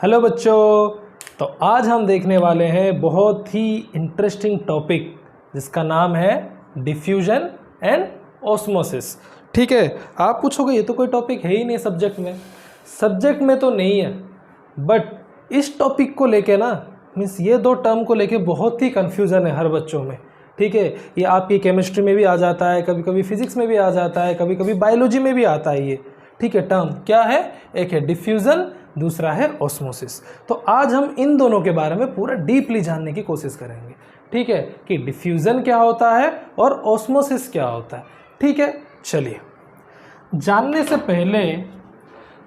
Hello बच्चों। तो आज हम देखने वाले हैं बहुत ही इंटरेस्टिंग टॉपिक जिसका नाम है डिफ्यूजन एंड ऑस्मोसिस। ठीक है, आप पूछोगे ये तो कोई टॉपिक है ही नहीं सब्जेक्ट में तो नहीं है, बट इस टॉपिक को लेके ना मीन्स ये दो टर्म को लेके बहुत ही कन्फ्यूज़न है हर बच्चों में। ठीक है, ये आपकी केमिस्ट्री में भी आ जाता है, कभी कभी फिजिक्स में भी आ जाता है, कभी कभी बायोलॉजी में भी आता है ये। ठीक है, टर्म क्या है, एक है डिफ्यूज़न, दूसरा है ऑस्मोसिस। तो आज हम इन दोनों के बारे में पूरा डीपली जानने की कोशिश करेंगे। ठीक है, कि डिफ्यूज़न क्या होता है और ऑस्मोसिस क्या होता है। ठीक है, चलिए जानने से पहले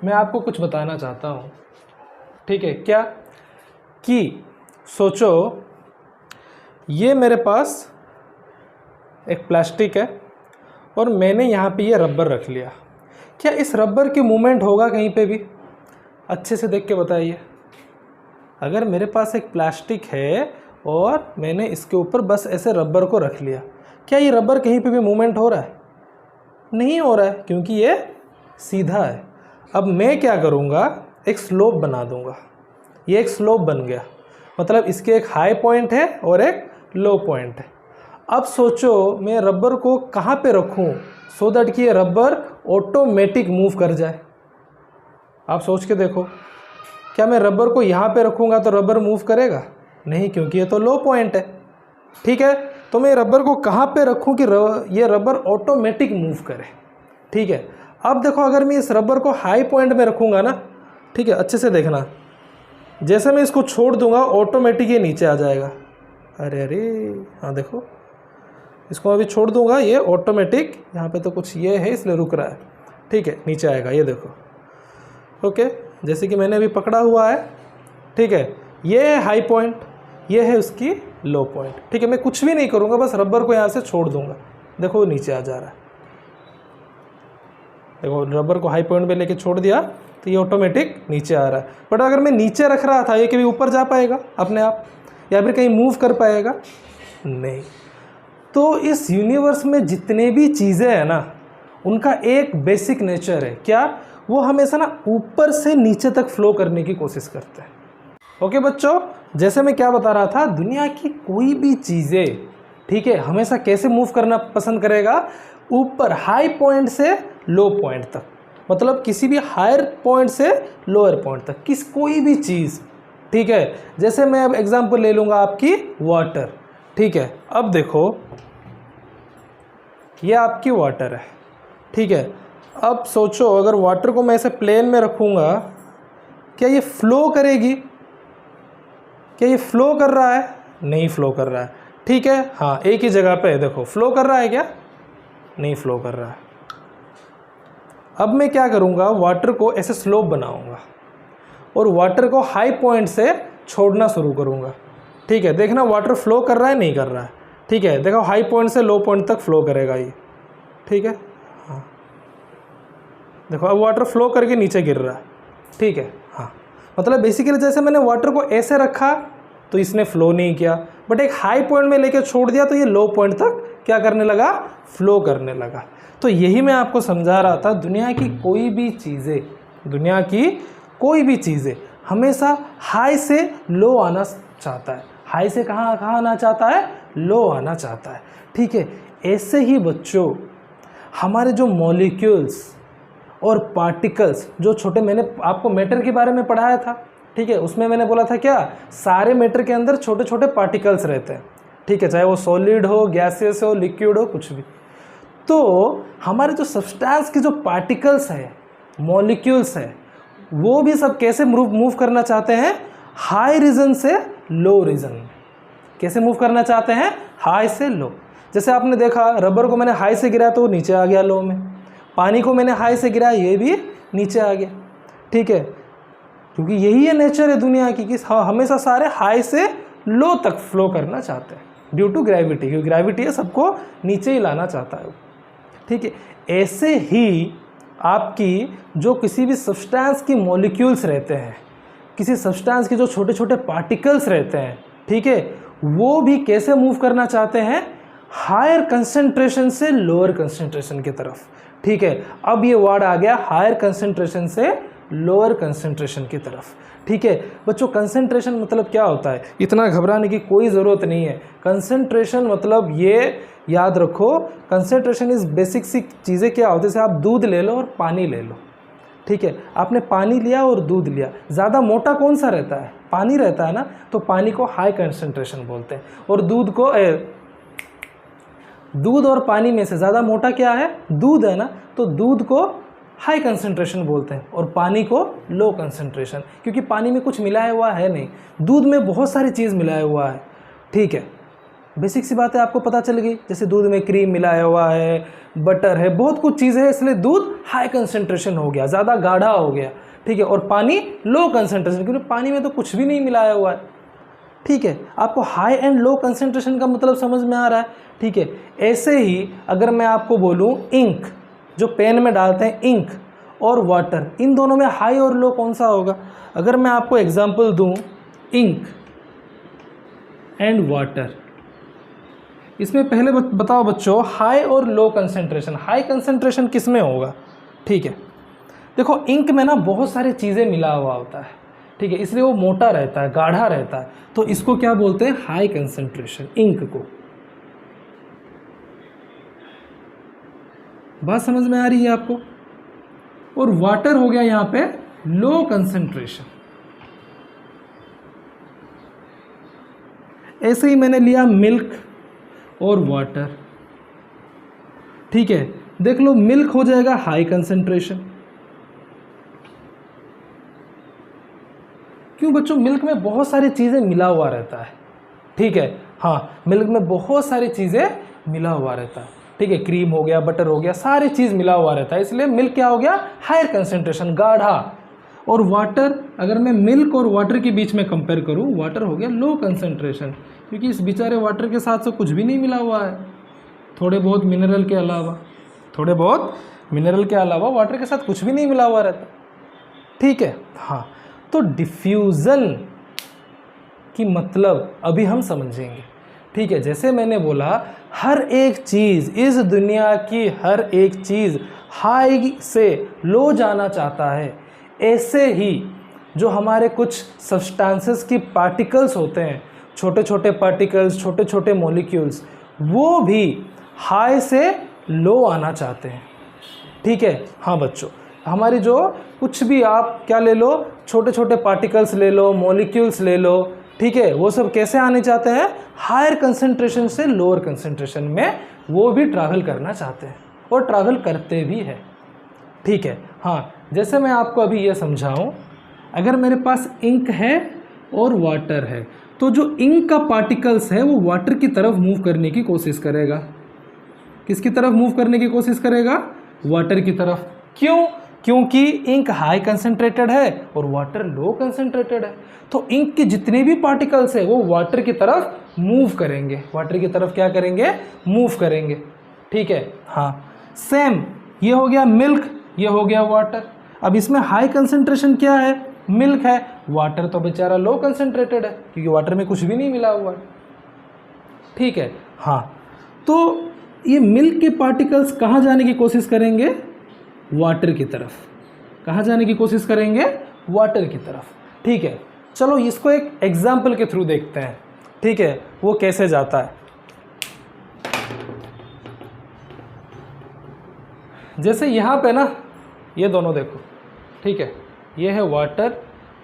मैं आपको कुछ बताना चाहता हूँ। ठीक है, क्या कि सोचो ये मेरे पास एक प्लास्टिक है और मैंने यहाँ पे ये रबर रख लिया। क्या इस रबर की मूवमेंट होगा कहीं पे भी? अच्छे से देख के बताइए। अगर मेरे पास एक प्लास्टिक है और मैंने इसके ऊपर बस ऐसे रबर को रख लिया, क्या ये रबर कहीं पे भी मूवमेंट हो रहा है? नहीं हो रहा है, क्योंकि ये सीधा है। अब मैं क्या करूँगा, एक स्लोप बना दूँगा। ये एक स्लोप बन गया, मतलब इसके एक हाई पॉइंट है और एक लो पॉइंट है। अब सोचो मैं रबर को कहाँ पे रखूँ सो दैट कि ये रबर ऑटोमेटिक मूव कर जाए। आप सोच के देखो, क्या मैं रबर को यहाँ पे रखूँगा तो रबर मूव करेगा? नहीं, क्योंकि ये तो लो पॉइंट है। ठीक है, तो मैं रबर को कहाँ पे रखूँ कि ये रबर ऑटोमेटिक मूव करे। ठीक है, अब देखो अगर मैं इस रबर को हाई पॉइंट में रखूँगा ना, ठीक है, अच्छे से देखना, जैसे मैं इसको छोड़ दूंगा ऑटोमेटिक ये नीचे आ जाएगा। अरे अरे, हाँ देखो, इसको अभी छोड़ दूंगा ये ऑटोमेटिक, यहाँ पे तो कुछ ये है इसलिए रुक रहा है। ठीक है, नीचे आएगा, ये देखो। ओके, जैसे कि मैंने अभी पकड़ा हुआ है। ठीक है, ये है हाई पॉइंट, ये है उसकी लो पॉइंट। ठीक है, मैं कुछ भी नहीं करूँगा, बस रबर को यहाँ से छोड़ दूंगा, देखो नीचे आ जा रहा है। देखो रबर को हाई पॉइंट पे लेके छोड़ दिया तो ये ऑटोमेटिक नीचे आ रहा है। बट अगर मैं नीचे रख रहा था, ये कभी ऊपर जा पाएगा अपने आप या फिर कहीं मूव कर पाएगा? नहीं। तो इस यूनिवर्स में जितने भी चीज़ें हैं ना, उनका एक बेसिक नेचर है, क्या? वो हमेशा ना ऊपर से नीचे तक फ्लो करने की कोशिश करते हैं। ओके बच्चों, जैसे मैं क्या बता रहा था, दुनिया की कोई भी चीज़ें, ठीक है, हमेशा कैसे मूव करना पसंद करेगा? ऊपर, हाई पॉइंट से लो पॉइंट तक, मतलब किसी भी हायर पॉइंट से लोअर पॉइंट तक, कोई भी चीज़। ठीक है, जैसे मैं अब एग्जांपल ले लूँगा आपकी वाटर। ठीक है, अब देखो ये आपकी वाटर है। ठीक है, अब सोचो अगर वाटर को मैं ऐसे प्लेन में रखूँगा, क्या ये फ्लो करेगी? क्या ये फ्लो कर रहा है? नहीं फ्लो कर रहा है। ठीक है, हाँ, एक ही जगह पे देखो, फ्लो कर रहा है क्या? नहीं फ्लो कर रहा है। अब मैं क्या करूँगा, वाटर को ऐसे स्लोप बनाऊँगा और वाटर को हाई पॉइंट से छोड़ना शुरू करूँगा। ठीक है, देखना वाटर फ्लो कर रहा है, नहीं कर रहा है। ठीक है, देखो हाई पॉइंट से लो पॉइंट तक फ्लो करेगा ये। ठीक है, हाँ देखो अब वाटर फ्लो करके नीचे गिर रहा है। ठीक है, हाँ, मतलब बेसिकली जैसे मैंने वाटर को ऐसे रखा तो इसने फ्लो नहीं किया, बट एक हाई पॉइंट में लेके छोड़ दिया तो ये लो पॉइंट तक क्या करने लगा? फ्लो करने लगा। तो यही मैं आपको समझा रहा था, दुनिया की कोई भी चीज़ें हमेशा हाई से लो आना चाहता है। हाई से कहाँ आना चाहता है? लो आना चाहता है। ठीक है, ऐसे ही बच्चों हमारे जो मॉलिक्यूल्स और पार्टिकल्स, जो छोटे, मैंने आपको मैटर के बारे में पढ़ाया था। ठीक है, उसमें मैंने बोला था क्या, सारे मैटर के अंदर छोटे छोटे पार्टिकल्स रहते हैं। ठीक है, चाहे वो सॉलिड हो, गैसियस हो, लिक्विड हो, कुछ भी। तो हमारे जो सब्सटेंस के जो पार्टिकल्स हैं, मॉलिक्यूल्स हैं, वो भी सब कैसे मूव करना चाहते हैं? हाई रीजन से लो रीजन में। कैसे मूव करना चाहते हैं? हाई से लो। जैसे आपने देखा, रबर को मैंने हाई से गिराया तो वो नीचे आ गया लो में, पानी को मैंने हाई से गिराया ये भी नीचे आ गया। ठीक है, क्योंकि यही है नेचर है दुनिया की कि हमेशा सारे हाई से लो तक फ्लो करना चाहते हैं ड्यू टू ग्रेविटी, क्योंकि ग्रेविटी है सबको नीचे ही लाना चाहता है। ठीक है, ऐसे ही आपकी जो किसी भी सब्सटेंस की मॉलिक्यूल्स रहते हैं, किसी सब्सटेंस के जो छोटे छोटे पार्टिकल्स रहते हैं, ठीक है, वो भी कैसे मूव करना चाहते हैं? हायर कंसंट्रेशन से लोअर कंसंट्रेशन की तरफ। ठीक है, अब ये वर्ड आ गया हायर कंसंट्रेशन से लोअर कंसंट्रेशन की तरफ। ठीक है बच्चों, कंसंट्रेशन मतलब क्या होता है, इतना घबराने की कोई ज़रूरत नहीं है। कंसंट्रेशन मतलब ये याद रखो, कंसंट्रेशन इज़ बेसिक सी चीज़ें क्या होती है, जैसे आप दूध ले लो और पानी ले लो। ठीक है, आपने पानी लिया और दूध लिया, ज़्यादा मोटा कौन सा रहता है, पानी रहता है ना, तो पानी को हाई कंसंट्रेशन बोलते हैं। और दूध को दूध और पानी में से ज़्यादा मोटा क्या है, दूध है ना, तो दूध को हाई कंसंट्रेशन बोलते हैं और पानी को लो कंसंट्रेशन, क्योंकि पानी में कुछ मिलाया हुआ है नहीं, दूध में बहुत सारी चीज़ मिलाया हुआ है। ठीक है, बेसिक सी बात है, आपको पता चल गई, जैसे दूध में क्रीम मिलाया हुआ है, बटर है, बहुत कुछ चीज़ें हैं, इसलिए दूध हाई कंसंट्रेशन हो गया, ज़्यादा गाढ़ा हो गया। ठीक है, और पानी लो कंसंट्रेशन, क्योंकि पानी में तो कुछ भी नहीं मिलाया हुआ है। ठीक है, आपको हाई एंड लो कंसंट्रेशन का मतलब समझ में आ रहा है। ठीक है, ऐसे ही अगर मैं आपको बोलूँ इंक, जो पेन में डालते हैं इंक, और वाटर, इन दोनों में हाई और लो कौन सा होगा। अगर मैं आपको एग्जांपल दूं, इंक एंड वाटर, इसमें पहले बताओ बच्चों, हाई और लो कंसंट्रेशन, हाई कंसंट्रेशन किस में होगा। ठीक है, देखो इंक में ना बहुत सारी चीज़ें मिला हुआ होता है। ठीक है, इसलिए वो मोटा रहता है, गाढ़ा रहता है, तो इसको क्या बोलते हैं, हाई कंसंट्रेशन, इंक को। बात समझ में आ रही है आपको। और वाटर हो गया यहाँ पे लो कंसंट्रेशन। ऐसे ही मैंने लिया मिल्क और वाटर। ठीक है, देख लो मिल्क हो जाएगा हाई कंसंट्रेशन। क्यों बच्चों, मिल्क में बहुत सारी चीज़ें मिला हुआ रहता है। ठीक है, हाँ, मिल्क में बहुत सारी चीज़ें मिला हुआ रहता है। ठीक है, क्रीम हो गया, बटर हो गया, सारी चीज़ मिला हुआ रहता है, इसलिए मिल्क क्या हो गया, हायर कंसंट्रेशन, गाढ़ा। और वाटर, अगर मैं मिल्क और वाटर के बीच में कंपेयर करूं, वाटर हो गया लो कंसंट्रेशन, क्योंकि इस बेचारे वाटर के साथ तो कुछ भी नहीं मिला हुआ है, थोड़े बहुत मिनरल के अलावा, थोड़े बहुत मिनरल के अलावा वाटर के साथ कुछ भी नहीं मिला हुआ रहता। ठीक है, हाँ, तो डिफ्यूज़न की मतलब अभी हम समझेंगे। ठीक है, जैसे मैंने बोला, हर एक चीज़, इस दुनिया की हर एक चीज़ हाई से लो जाना चाहता है, ऐसे ही जो हमारे कुछ सब्सटेंसेस की पार्टिकल्स होते हैं, छोटे छोटे पार्टिकल्स, छोटे छोटे मॉलिक्यूल्स, वो भी हाई से लो आना चाहते हैं। ठीक है, हाँ बच्चों, हमारी जो कुछ भी आप क्या ले लो, छोटे छोटे पार्टिकल्स ले लो, मॉलिक्यूल्स ले लो, ठीक है, वो सब कैसे आने चाहते हैं, हायर कंसंट्रेशन से लोअर कंसंट्रेशन में वो भी ट्रैवल करना चाहते हैं और ट्रैवल करते भी हैं। ठीक है, हाँ, जैसे मैं आपको अभी ये समझाऊं, अगर मेरे पास इंक है और वाटर है, तो जो इंक का पार्टिकल्स है वो वाटर की तरफ मूव करने की कोशिश करेगा। किसकी तरफ मूव करने की कोशिश करेगा, वाटर की तरफ। क्यों, क्योंकि इंक हाई कंसंट्रेटेड है और वाटर लो कंसंट्रेटेड है, तो इंक के जितने भी पार्टिकल्स है वो वाटर की तरफ मूव करेंगे, वाटर की तरफ क्या करेंगे, मूव करेंगे। ठीक है, हाँ, सेम ये हो गया मिल्क, ये हो गया वाटर। अब इसमें हाई कंसंट्रेशन क्या है, मिल्क है, वाटर तो बेचारा लो कंसंट्रेटेड है क्योंकि वाटर में कुछ भी नहीं मिला हुआ है। ठीक है, हाँ, तो ये मिल्क के पार्टिकल्स कहाँ जाने की कोशिश करेंगे, वाटर की तरफ। कहाँ जाने की कोशिश करेंगे, वाटर की तरफ। ठीक है, चलो इसको एक एग्जाम्पल के थ्रू देखते हैं। ठीक है, वो कैसे जाता है। जैसे यहाँ पे ना, ये दोनों देखो, ठीक है, ये है वाटर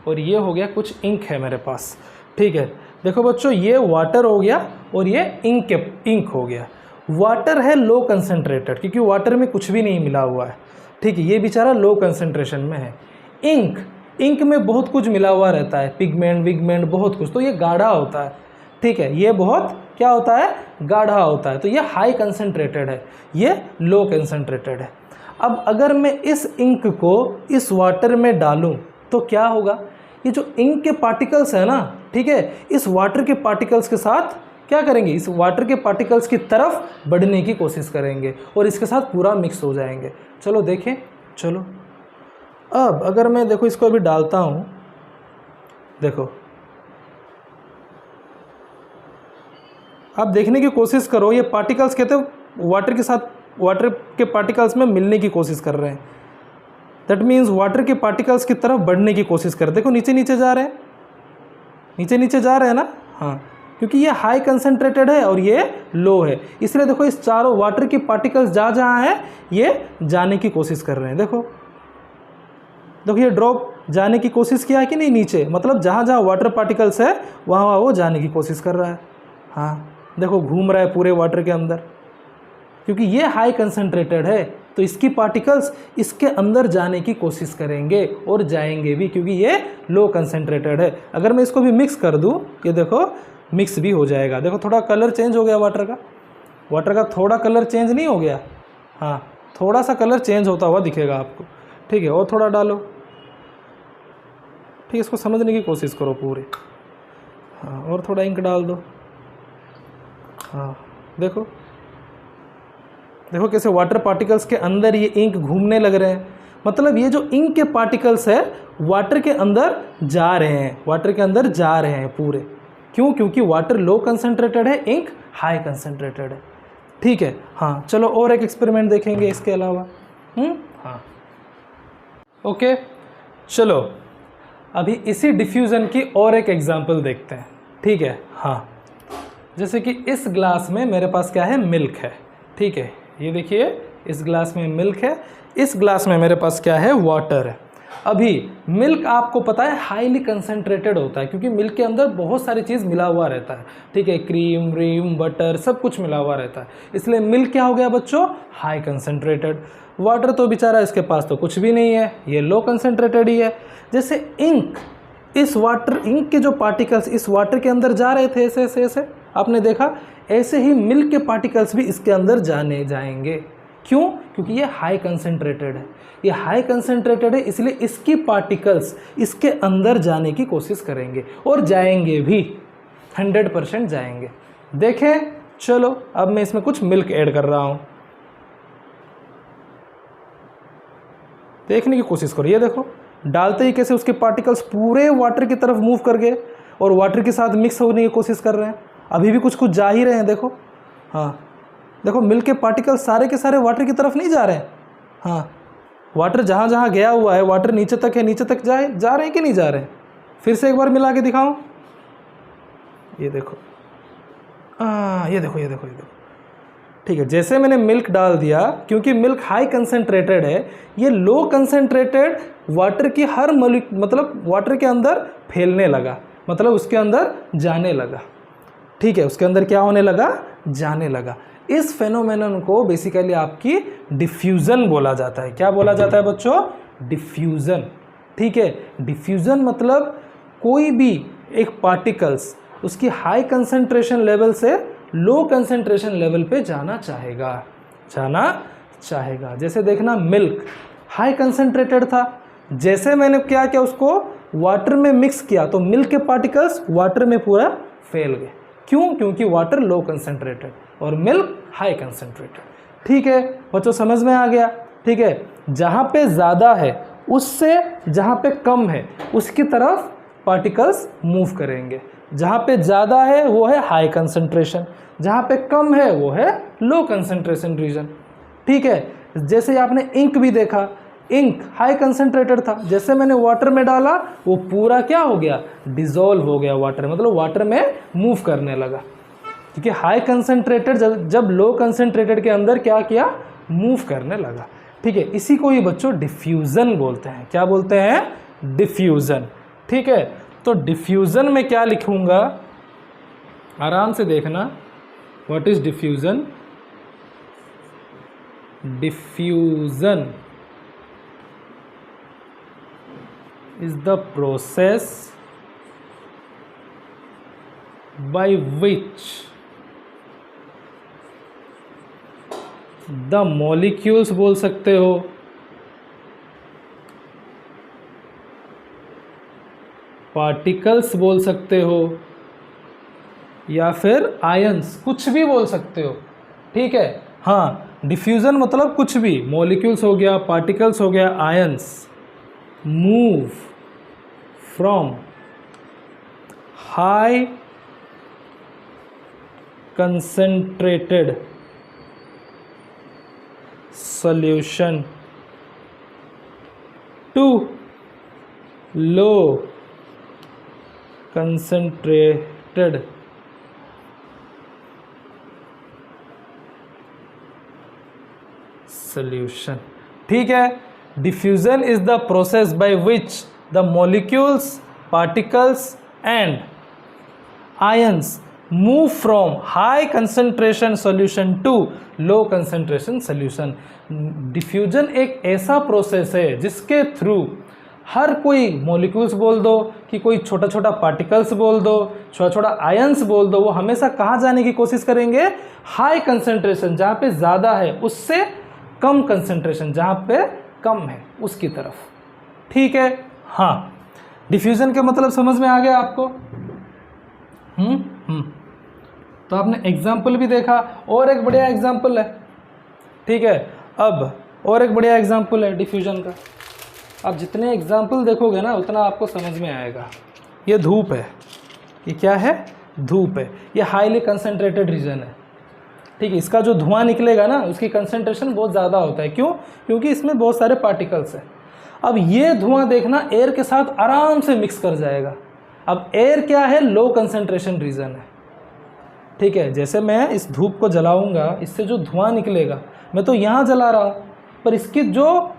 और ये हो गया कुछ इंक है मेरे पास। ठीक है, देखो बच्चों, ये वाटर हो गया और ये इंक हो गया। वाटर है लो कंसंट्रेटेड क्योंकि वाटर में कुछ भी नहीं मिला हुआ है। ठीक है, ये बेचारा लो कंसंट्रेशन में है। इंक में बहुत कुछ मिला हुआ रहता है, पिगमेंट विगमेंट बहुत कुछ, तो ये गाढ़ा होता है। ठीक है, ये बहुत क्या होता है, गाढ़ा होता है, तो ये हाई कंसंट्रेटेड है, ये लो कंसंट्रेटेड है। अब अगर मैं इस इंक को इस वाटर में डालूं तो क्या होगा, ये जो इंक के पार्टिकल्स है ना, ठीक है, इस वाटर के पार्टिकल्स के साथ क्या करेंगे, इस वाटर के पार्टिकल्स की तरफ बढ़ने की कोशिश करेंगे और इसके साथ पूरा मिक्स हो जाएंगे। चलो देखें, चलो अब अगर मैं देखो इसको अभी डालता हूँ, देखो आप देखने की कोशिश करो, ये पार्टिकल्स कहते हैं वाटर के साथ, वाटर के पार्टिकल्स में मिलने की कोशिश कर रहे हैं। दैट मीन्स वाटर के पार्टिकल्स की तरफ बढ़ने की कोशिश कर, देखो नीचे नीचे जा रहे हैं, नीचे नीचे जा रहे हैं ना, हाँ, क्योंकि ये हाई कंसनट्रेटेड है और ये लो है, इसलिए देखो इस चारों वाटर के पार्टिकल्स जहाँ हैं ये जाने की कोशिश कर रहे हैं। देखो देखो ये ड्रॉप जाने की कोशिश किया है कि नहीं नीचे, मतलब जहाँ जहाँ वाटर पार्टिकल्स है वहाँ वहाँ वो जाने की कोशिश कर रहा है। हाँ देखो घूम रहा है पूरे वाटर के अंदर, क्योंकि ये हाई कंसनट्रेटेड है तो इसकी पार्टिकल्स इसके अंदर जाने की कोशिश करेंगे और जाएंगे भी, क्योंकि ये लो कंसनट्रेटेड है। अगर मैं इसको भी मिक्स कर दूँ, ये देखो मिक्स भी हो जाएगा, देखो थोड़ा कलर चेंज हो गया वाटर का थोड़ा कलर चेंज नहीं हो गया, हाँ थोड़ा सा कलर चेंज होता हुआ दिखेगा आपको, ठीक है। और थोड़ा डालो, ठीक है, इसको समझने की कोशिश करो पूरे, हाँ और थोड़ा इंक डाल दो, हाँ देखो देखो कैसे वाटर पार्टिकल्स के अंदर ये इंक घूमने लग रहे हैं, मतलब ये जो इंक के पार्टिकल्स है वाटर के अंदर जा रहे हैं, वाटर के अंदर जा रहे हैं पूरे, क्यों? क्योंकि वाटर लो कंसनट्रेटेड है, इंक हाई कंसनट्रेटेड है, ठीक है। हाँ चलो और एक एक्सपेरिमेंट देखेंगे इसके अलावा, हाँ ओके चलो अभी इसी डिफ्यूज़न की और एक एग्जांपल देखते हैं, ठीक है। हाँ जैसे कि इस ग्लास में मेरे पास क्या है, मिल्क है, ठीक है, ये देखिए इस ग्लास में मिल्क है, इस ग्लास में मेरे पास क्या है, वाटर है। अभी मिल्क आपको पता है हाईली कंसनट्रेटेड होता है, क्योंकि मिल्क के अंदर बहुत सारी चीज़ मिला हुआ रहता है, ठीक है, क्रीम व्रीम बटर सब कुछ मिला हुआ रहता है, इसलिए मिल्क क्या हो गया बच्चों, हाई कंसनट्रेटेड। वाटर तो बेचारा इसके पास तो कुछ भी नहीं है, ये लो कंसनट्रेटेड ही है। जैसे इंक, इस वाटर इंक के जो पार्टिकल्स इस वाटर के अंदर जा रहे थे ऐसे ऐसे ऐसे, आपने देखा, ऐसे ही मिल्क के पार्टिकल्स भी इसके अंदर जाने जाएंगे, क्यों? क्योंकि ये हाई कंसनट्रेटेड है, ये हाई कंसनट्रेटेड है, इसलिए इसकी पार्टिकल्स इसके अंदर जाने की कोशिश करेंगे और जाएंगे भी, 100% जाएंगे। देखें चलो अब मैं इसमें कुछ मिल्क ऐड कर रहा हूँ, देखने की कोशिश करो, ये देखो डालते ही कैसे उसके पार्टिकल्स पूरे वाटर की तरफ मूव कर गए और वाटर के साथ मिक्स होने की कोशिश कर रहे हैं, अभी भी कुछ कुछ जा ही रहे हैं, देखो, हाँ देखो मिल्क के पार्टिकल्स सारे के सारे वाटर की तरफ नहीं जा रहे हैं, हाँ वाटर जहाँ जहाँ गया हुआ है, वाटर नीचे तक है, नीचे तक जा रहे हैं कि नहीं जा रहे हैं, फिर से एक बार मिला के दिखाऊं, ये देखो, ये देखो ये देखो ये देखो, ठीक है। जैसे मैंने मिल्क डाल दिया, क्योंकि मिल्क हाई कंसनट्रेटेड है, ये लो कंसनट्रेटेड वाटर की हर मतलब वाटर के अंदर फैलने लगा, मतलब उसके अंदर जाने लगा, ठीक है, उसके अंदर क्या होने लगा, जाने लगा। इस फेनोमेनन को बेसिकली आपकी डिफ्यूज़न बोला जाता है। क्या बोला जाता है बच्चों, डिफ्यूज़न, ठीक है। डिफ्यूज़न मतलब कोई भी एक पार्टिकल्स उसकी हाई कंसंट्रेशन लेवल से लो कंसंट्रेशन लेवल पे जाना चाहेगा। जैसे देखना मिल्क हाई कंसंट्रेटेड था, जैसे मैंने क्या किया उसको वाटर में मिक्स किया तो मिल्क के पार्टिकल्स वाटर में पूरा फैल गए, क्यों? क्योंकि वाटर लो कंसंट्रेटेड और मिल्क हाई कंसंट्रेटेड, ठीक है बच्चों, समझ में आ गया, ठीक है। जहाँ पे ज़्यादा है उससे जहाँ पे कम है उसकी तरफ पार्टिकल्स मूव करेंगे, जहाँ पे ज़्यादा है वो है हाई कंसंट्रेशन, जहाँ पे कम है वो है लो कंसंट्रेशन रीजन, ठीक है। जैसे आपने इंक भी देखा, इंक हाई कंसंट्रेटेड था, जैसे मैंने वाटर में डाला वो पूरा क्या हो गया, डिज़ोल्व हो गया वाटर, मतलब वाटर में मूव करने लगा, क्योंकि हाई कंसंट्रेटेड जब लो कंसंट्रेटेड के अंदर क्या किया, मूव करने लगा, ठीक है। इसी को ही बच्चों डिफ्यूज़न बोलते हैं। क्या बोलते हैं, डिफ्यूज़न, ठीक है। तो डिफ्यूज़न में क्या लिखूंगा, आराम से देखना, what is diffusion. Diffusion is the process by which the molecules बोल सकते हो, पार्टिकल्स बोल सकते हो, या फिर आयंस, कुछ भी बोल सकते हो, ठीक है। हाँ, डिफ्यूज़न मतलब कुछ भी, मॉलिक्यूल्स हो गया, पार्टिकल्स हो गया, ions move from high concentrated solution to low concentrated solution. ठीक है, diffusion is the process by which the molecules, particles and ions move from high concentration solution to low concentration solution. Diffusion एक ऐसा process है जिसके through हर कोई molecules बोल दो कि कोई छोटा छोटा पार्टिकल्स बोल दो, छोटा छोटा आयंस बोल दो, वो हमेशा कहाँ जाने की कोशिश करेंगे? हाई कंसंट्रेशन, जहाँ पे ज़्यादा है, उससे कम कंसंट्रेशन, जहाँ पे कम है, उसकी तरफ। ठीक है, हाँ, डिफ्यूजन का मतलब समझ में आ गया आपको? तो आपने एग्जाम्पल भी देखा, और एक बढ़िया एग्जाम्पल है। ठीक है, अब और एक बढ़िया एग्जाम्पल है डिफ्यूजन का। आप जितने एग्जाम्पल देखोगे ना उतना आपको समझ में आएगा। ये धूप है, ये क्या है? धूप है। ये हाईली कंसंट्रेटेड रीजन है। ठीक है, इसका जो धुआं निकलेगा ना उसकी कंसंट्रेशन बहुत ज़्यादा होता है। क्यों? क्योंकि इसमें बहुत सारे पार्टिकल्स हैं। अब ये धुआं देखना एयर के साथ आराम से मिक्स कर जाएगा। अब एयर क्या है? लो कंसंट्रेशन रीजन है। ठीक है, जैसे मैं इस धूप को जलाऊंगा, इससे जो धुआं निकलेगा, मैं तो यहाँ जला रहा हूँ, पर इसकी जो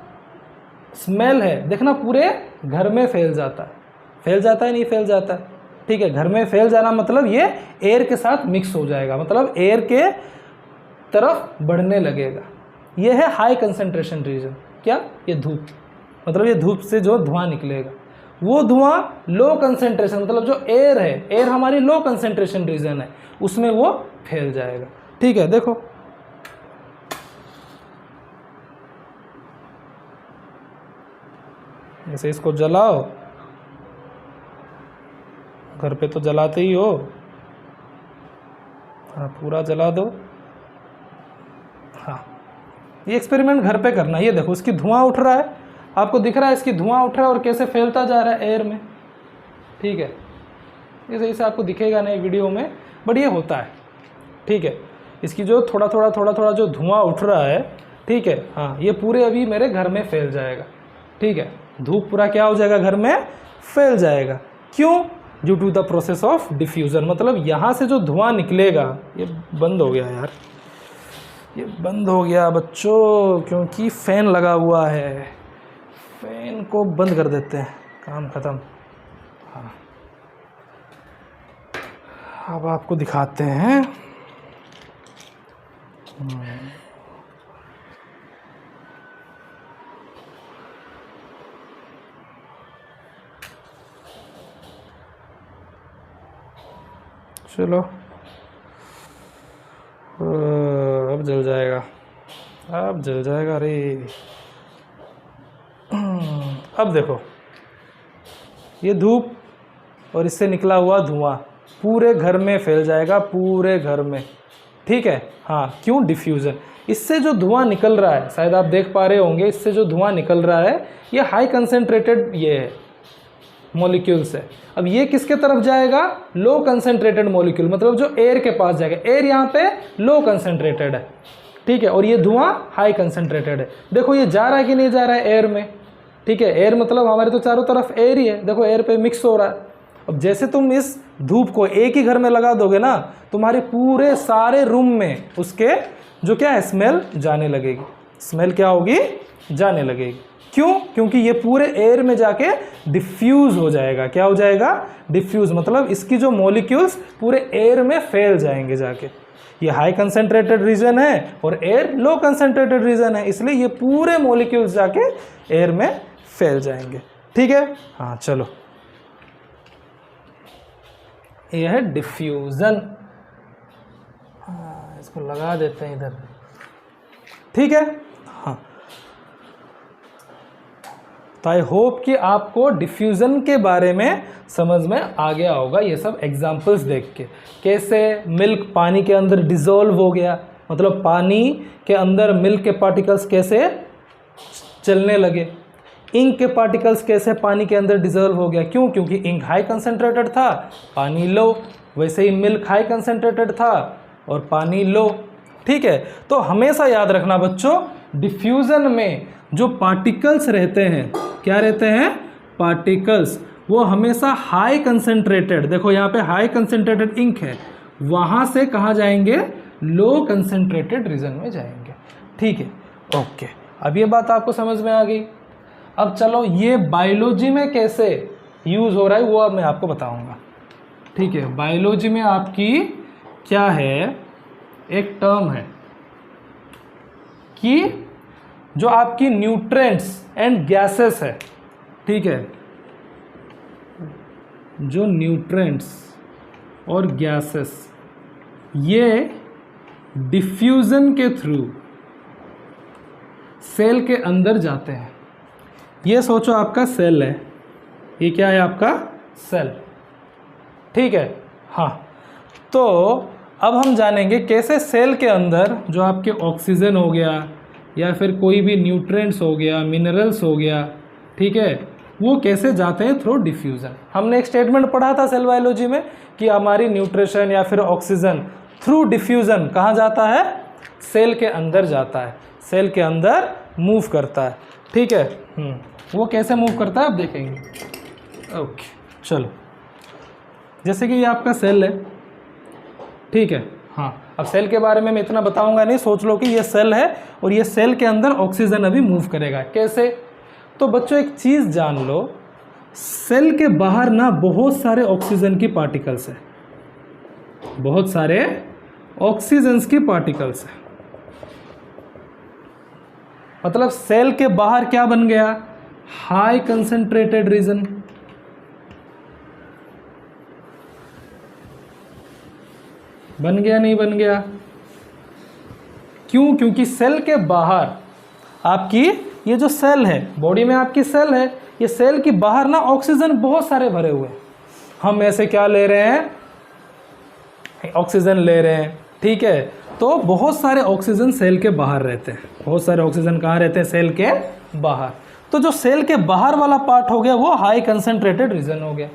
स्मेल है देखना पूरे घर में फैल जाता है। फैल जाता है, नहीं फैल जाता है? ठीक है, घर में फैल जाना मतलब ये एयर के साथ मिक्स हो जाएगा, मतलब एयर के तरफ बढ़ने लगेगा। ये है हाई कंसंट्रेशन रीजन। क्या? ये धूप, मतलब ये धूप से जो धुआं निकलेगा, वो धुआं लो कंसंट्रेशन, मतलब जो एयर है, एयर हमारी लो कंसंट्रेशन रीजन है, उसमें वो फैल जाएगा। ठीक है, देखो जैसे इसको जलाओ, घर पे तो जलाते ही हो, हाँ, पूरा जला दो। हाँ, ये एक्सपेरिमेंट घर पे करना। ये देखो, इसकी धुआं उठ रहा है, आपको दिख रहा है इसकी धुआं उठ रहा है और कैसे फैलता जा रहा है एयर में। ठीक है, ये सही से आपको दिखेगा नहीं वीडियो में, बट ये होता है। ठीक है, इसकी जो थोड़ा थोड़ा जो धुआं उठ रहा है, ठीक है, हाँ, ये पूरे अभी मेरे घर में फैल जाएगा। ठीक है, धूप पूरा क्या हो जाएगा? घर में फैल जाएगा। क्यों? Due to the process of diffusion. मतलब यहाँ से जो धुआं निकलेगा, ये बंद हो गया यार, ये बंद हो गया बच्चों, क्योंकि फ़ैन लगा हुआ है। फ़ैन को बंद कर देते हैं, काम ख़त्म। हाँ, अब आपको दिखाते हैं। चलो, अब जल जाएगा, अब जल जाएगा। अरे अब देखो, ये धूप और इससे निकला हुआ धुआं पूरे घर में फैल जाएगा, पूरे घर में। ठीक है, हाँ, क्यों? डिफ्यूज़न। इससे जो धुआं निकल रहा है, शायद आप देख पा रहे होंगे, इससे जो धुआं निकल रहा है ये हाई कंसंट्रेटेड ये है मॉलिक्यूल्स है। अब ये किसके तरफ जाएगा? लो कंसंट्रेटेड मॉलिक्यूल, मतलब जो एयर के पास जाएगा। एयर यहाँ पे लो कंसंट्रेटेड है। ठीक है, और ये धुआं हाई कंसंट्रेटेड है। देखो ये जा रहा है कि नहीं जा रहा है एयर में? ठीक है, एयर मतलब हमारे तो चारों तरफ एयर ही है। देखो एयर पे मिक्स हो रहा है। अब जैसे तुम इस धूप को एक ही घर में लगा दोगे ना, तुम्हारे पूरे सारे रूम में उसके जो क्या है, स्मेल जाने लगेगी। स्मेल क्या होगी? जाने लगेगी। क्यों? क्योंकि ये पूरे एयर में जाके डिफ्यूज हो जाएगा। क्या हो जाएगा? डिफ्यूज, मतलब इसकी जो मॉलिक्यूल्स पूरे एयर में फैल जाएंगे जाके। ये हाई कंसंट्रेटेड रीजन है और एयर लो कंसंट्रेटेड रीजन है, इसलिए ये पूरे मॉलिक्यूल्स जाके एयर में फैल जाएंगे। ठीक है, हाँ, चलो, ये है डिफ्यूजन। हाँ, इसको लगा देते हैं इधर। ठीक है, हाँ, तो आई होप कि आपको डिफ्यूज़न के बारे में समझ में आ गया होगा, ये सब एग्जांपल्स देख के। कैसे मिल्क पानी के अंदर डिज़ोल्व हो गया, मतलब पानी के अंदर मिल्क के पार्टिकल्स कैसे चलने लगे। इंक के पार्टिकल्स कैसे पानी के अंदर डिज़ोल्व हो गया। क्यों? क्योंकि इंक हाई कंसनट्रेटेड था, पानी लो। वैसे ही मिल्क हाई कंसनट्रेटेड था और पानी लो। ठीक है, तो हमेशा याद रखना बच्चों, डिफ्यूज़न में जो पार्टिकल्स रहते हैं, क्या रहते हैं, पार्टिकल्स, वो हमेशा हाई कंसंट्रेटेड, देखो यहाँ पे हाई कंसंट्रेटेड इंक है, वहाँ से कहाँ जाएंगे, लो कंसंट्रेटेड रीजन में जाएंगे। ठीक है, ओके, अब ये बात आपको समझ में आ गई। अब चलो ये बायोलॉजी में कैसे यूज़ हो रहा है वो अब मैं आपको बताऊंगा। ठीक है, बायोलॉजी में आपकी क्या है, एक टर्म है कि जो आपकी न्यूट्रिएंट्स एंड गैसेस है, ठीक है, जो न्यूट्रिएंट्स और गैसेस ये डिफ्यूज़न के थ्रू सेल के अंदर जाते हैं। ये सोचो आपका सेल है, ये क्या है आपका सेल, ठीक है। हाँ, तो अब हम जानेंगे कैसे सेल के अंदर जो आपके ऑक्सीजन हो गया या फिर कोई भी न्यूट्रिएंट्स हो गया, मिनरल्स हो गया, ठीक है, वो कैसे जाते हैं थ्रू डिफ्यूज़न। हमने एक स्टेटमेंट पढ़ा था सेल बायोलॉजी में कि हमारी न्यूट्रिशन या फिर ऑक्सीजन थ्रू डिफ्यूज़न कहाँ जाता है, सेल के अंदर जाता है, सेल के अंदर मूव करता है। ठीक है, वो कैसे मूव करता है आप देखेंगे। ओके, चलो, जैसे कि ये आपका सेल है, ठीक है। हाँ, अब सेल के बारे में मैं इतना बताऊंगा नहीं, सोच लो कि ये सेल है और ये सेल के अंदर ऑक्सीजन अभी मूव करेगा। कैसे, तो बच्चों एक चीज़ जान लो, सेल के बाहर ना बहुत सारे ऑक्सीजन की पार्टिकल्स है, बहुत सारे ऑक्सीजन्स की पार्टिकल्स है। मतलब सेल के बाहर क्या बन गया, हाई कंसंट्रेटेड रीजन, बन गया नहीं बन गया, क्यों, क्योंकि सेल के बाहर आपकी ये जो सेल है, बॉडी में आपकी सेल है, ये सेल की बाहर ना ऑक्सीजन बहुत सारे भरे हुए हैं। हम ऐसे क्या ले रहे हैं, ऑक्सीजन ले रहे हैं, ठीक है। तो बहुत सारे ऑक्सीजन सेल के बाहर रहते हैं, बहुत सारे ऑक्सीजन कहाँ रहते हैं, सेल के बाहर। तो जो सेल के बाहर वाला पार्ट हो गया वो हाई कंसंट्रेटेड रीजन हो गया।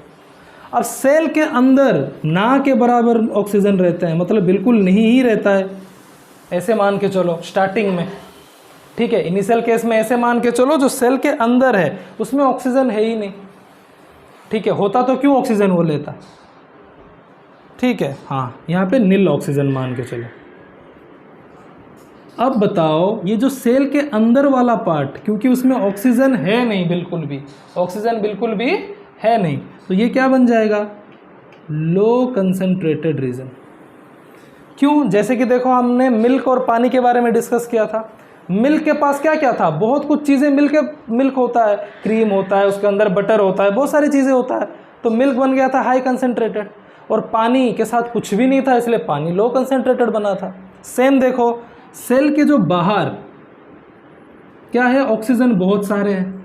अब सेल के अंदर ना के बराबर ऑक्सीजन रहता है, मतलब बिल्कुल नहीं ही रहता है, ऐसे मान के चलो स्टार्टिंग में, ठीक है, इनिशियल केस में ऐसे मान के चलो जो सेल के अंदर है उसमें ऑक्सीजन है ही नहीं, ठीक है। होता तो क्यों ऑक्सीजन वो लेता, ठीक है। हाँ, यहाँ पे नील ऑक्सीजन मान के चलो। अब बताओ ये जो सेल के अंदर वाला पार्ट, क्योंकि उसमें ऑक्सीजन है नहीं, बिल्कुल भी ऑक्सीजन बिल्कुल भी है नहीं, तो ये क्या बन जाएगा, लो कंसंट्रेटेड रीजन। क्यों, जैसे कि देखो हमने मिल्क और पानी के बारे में डिस्कस किया था। मिल्क के पास क्या क्या था, बहुत कुछ चीज़ें, मिल्क होता है, क्रीम होता है, उसके अंदर बटर होता है, बहुत सारी चीज़ें होता है, तो मिल्क बन गया था हाई कंसंट्रेटेड। और पानी के साथ कुछ भी नहीं था, इसलिए पानी लो कंसंट्रेटेड बना था। सेम देखो सेल के जो बाहर क्या है, ऑक्सीजन बहुत सारे हैं,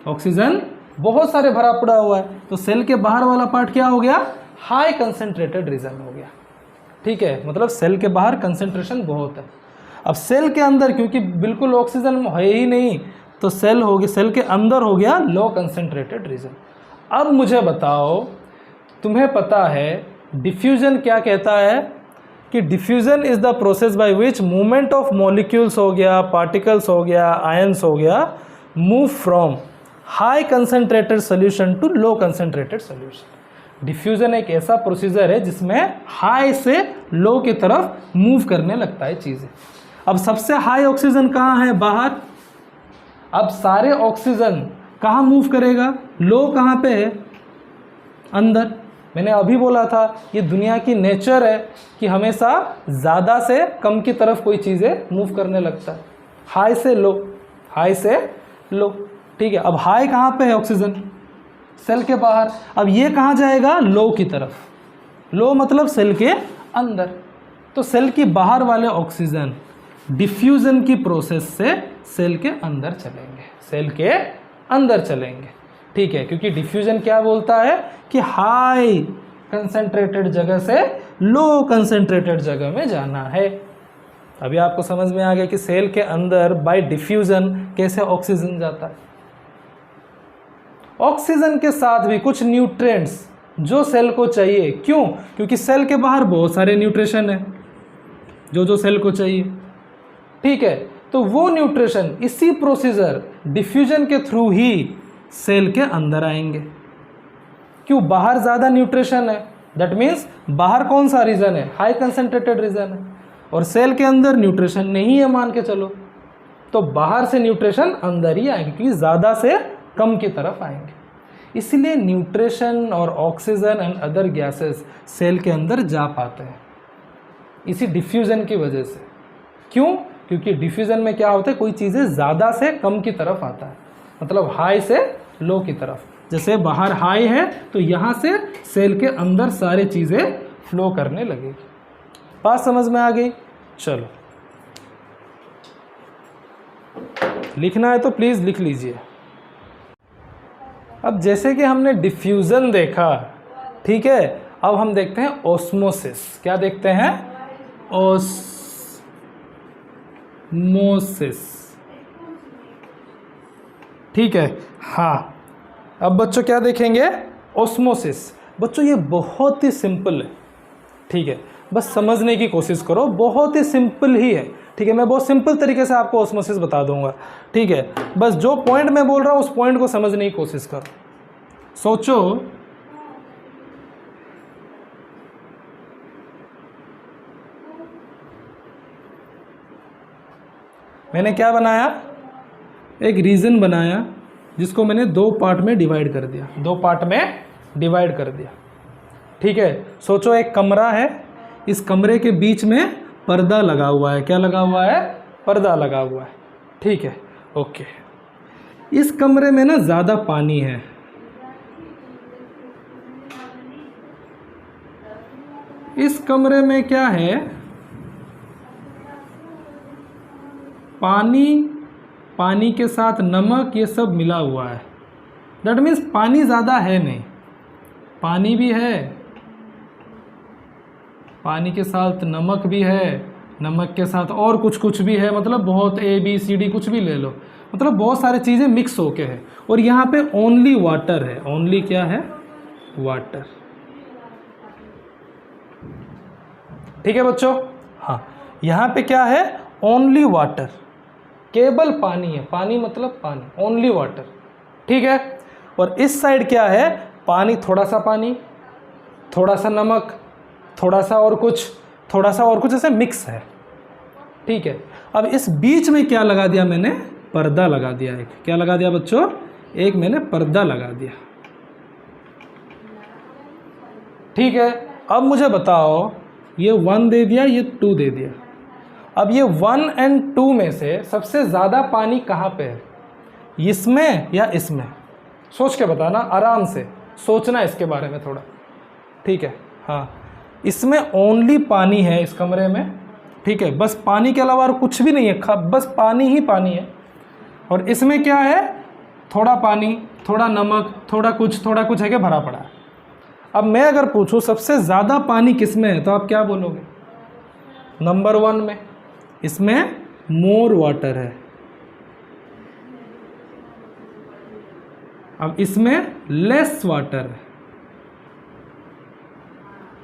ऑक्सीजन बहुत सारे भरा पड़ा हुआ है, तो सेल के बाहर वाला पार्ट क्या हो गया, हाई कंसंट्रेटेड रीजन हो गया, ठीक है। मतलब सेल के बाहर कंसंट्रेशन बहुत है। अब सेल के अंदर क्योंकि बिल्कुल ऑक्सीजन है ही नहीं, तो सेल हो गया, सेल के अंदर हो गया लो कंसंट्रेटेड रीजन। अब मुझे बताओ, तुम्हें पता है डिफ्यूजन क्या कहता है, कि diffusion is the process by which movement of molecules हो गया, पार्टिकल्स हो गया, आयंस हो गया, move from high concentrated solution to low concentrated solution. Diffusion एक ऐसा प्रोसीजर है जिसमें हाई से लो की तरफ मूव करने लगता है चीज़ें। अब सबसे हाई ऑक्सीजन कहाँ है, बाहर। अब सारे ऑक्सीजन कहाँ मूव करेगा, लो कहाँ पे है, अंदर। मैंने अभी बोला था ये दुनिया की नेचर है कि हमेशा ज़्यादा से कम की तरफ कोई चीज़ें मूव करने लगता है, हाई से लो, हाई से लो, ठीक है। अब हाई कहाँ पे है ऑक्सीजन, सेल के बाहर। अब ये कहाँ जाएगा, लो की तरफ, लो मतलब सेल के अंदर। तो सेल के बाहर वाले ऑक्सीजन डिफ्यूजन की प्रोसेस से सेल के अंदर चलेंगे, सेल के अंदर चलेंगे, ठीक है। क्योंकि डिफ्यूजन क्या बोलता है कि हाई कंसंट्रेटेड जगह से लो कंसंट्रेटेड जगह में जाना है। अभी आपको समझ में आ गया कि सेल के अंदर बाय डिफ्यूजन कैसे ऑक्सीजन जाता है। ऑक्सीजन के साथ भी कुछ न्यूट्रिएंट्स जो सेल को चाहिए, क्यों, क्योंकि सेल के बाहर बहुत सारे न्यूट्रिशन है जो सेल को चाहिए, ठीक है। तो वो न्यूट्रिशन इसी प्रोसीजर डिफ्यूजन के थ्रू ही सेल के अंदर आएंगे। क्यों? बाहर ज़्यादा न्यूट्रिशन है, दैट मीन्स बाहर कौन सा रीजन है? हाई कंसंट्रेटेड रीजन है, और सेल के अंदर न्यूट्रिशन नहीं है मान के चलो, तो बाहर से न्यूट्रिशन अंदर ही आएंगे क्योंकि ज़्यादा से कम की तरफ आएंगे। इसलिए न्यूट्रिशन और oxygen and other gases cell के अंदर जा पाते हैं इसी डिफ्यूजन की वजह से। क्यों? क्योंकि डिफ्यूजन में क्या होता है, कोई चीज़ें ज़्यादा से कम की तरफ आता है, मतलब हाई से लो की तरफ। जैसे बाहर हाई है तो यहाँ से सेल के अंदर सारी चीज़ें फ्लो करने लगेगी। बात समझ में आ गई? चलो, लिखना है तो प्लीज़ लिख लीजिए। अब जैसे कि हमने डिफ्यूज़न देखा, ठीक है, अब हम देखते हैं ऑस्मोसिस। क्या देखते हैं? ऑस्मोसिस। ठीक है, हाँ। अब बच्चों क्या देखेंगे? ऑस्मोसिस। बच्चों ये बहुत ही सिंपल है, ठीक है, बस समझने की कोशिश करो, बहुत ही सिंपल ही है, ठीक है। मैं बहुत सिंपल तरीके से आपको ऑस्मोसिस बता दूंगा, ठीक है। बस जो पॉइंट मैं बोल रहा हूँ उस पॉइंट को समझने की कोशिश करो। सोचो, मैंने क्या बनाया? एक रीजन बनाया जिसको मैंने दो पार्ट में डिवाइड कर दिया, दो पार्ट में डिवाइड कर दिया, ठीक है। सोचो एक कमरा है, इस कमरे के बीच में पर्दा लगा हुआ है। क्या लगा हुआ है? पर्दा लगा हुआ है, ठीक है, ओके। इस कमरे में ना ज़्यादा पानी है, इस कमरे में क्या है? पानी के साथ नमक, ये सब मिला हुआ है। दैट मीन्स पानी ज़्यादा है नहीं, पानी भी है, पानी के साथ नमक भी है, नमक के साथ और कुछ भी है, मतलब बहुत ABCD कुछ भी ले लो, मतलब बहुत सारी चीज़ें मिक्स होके है। और यहाँ पे ओनली वाटर है। ओनली क्या है? वाटर। ठीक है बच्चों? हाँ, यहाँ पे क्या है? ओनली वाटर, केवल पानी है। पानी मतलब पानी, ओनली वाटर, ठीक है। और इस साइड क्या है? पानी, थोड़ा सा पानी, थोड़ा सा नमक, थोड़ा सा और कुछ, थोड़ा सा और कुछ, ऐसे मिक्स है, ठीक है। अब इस बीच में क्या लगा दिया मैंने? पर्दा लगा दिया। एक क्या लगा दिया बच्चों? एक मैंने पर्दा लगा दिया, ठीक है। अब मुझे बताओ, ये 1 दे दिया, ये 2 दे दिया। अब ये 1 और 2 में से सबसे ज़्यादा पानी कहाँ पे है? इसमें या इसमें? सोच के बताना, आराम से सोचना इसके बारे में थोड़ा, ठीक है। हाँ, इसमें ओनली पानी है इस कमरे में, ठीक है, बस पानी के अलावा और कुछ भी नहीं है, बस पानी ही पानी है। और इसमें क्या है? थोड़ा पानी, थोड़ा नमक, थोड़ा कुछ है कि भरा पड़ा है। अब मैं अगर पूछूं सबसे ज़्यादा पानी किस में है, तो आप क्या बोलोगे? नंबर 1 में, इसमें मोर वाटर है। अब इसमें लेस वाटर है।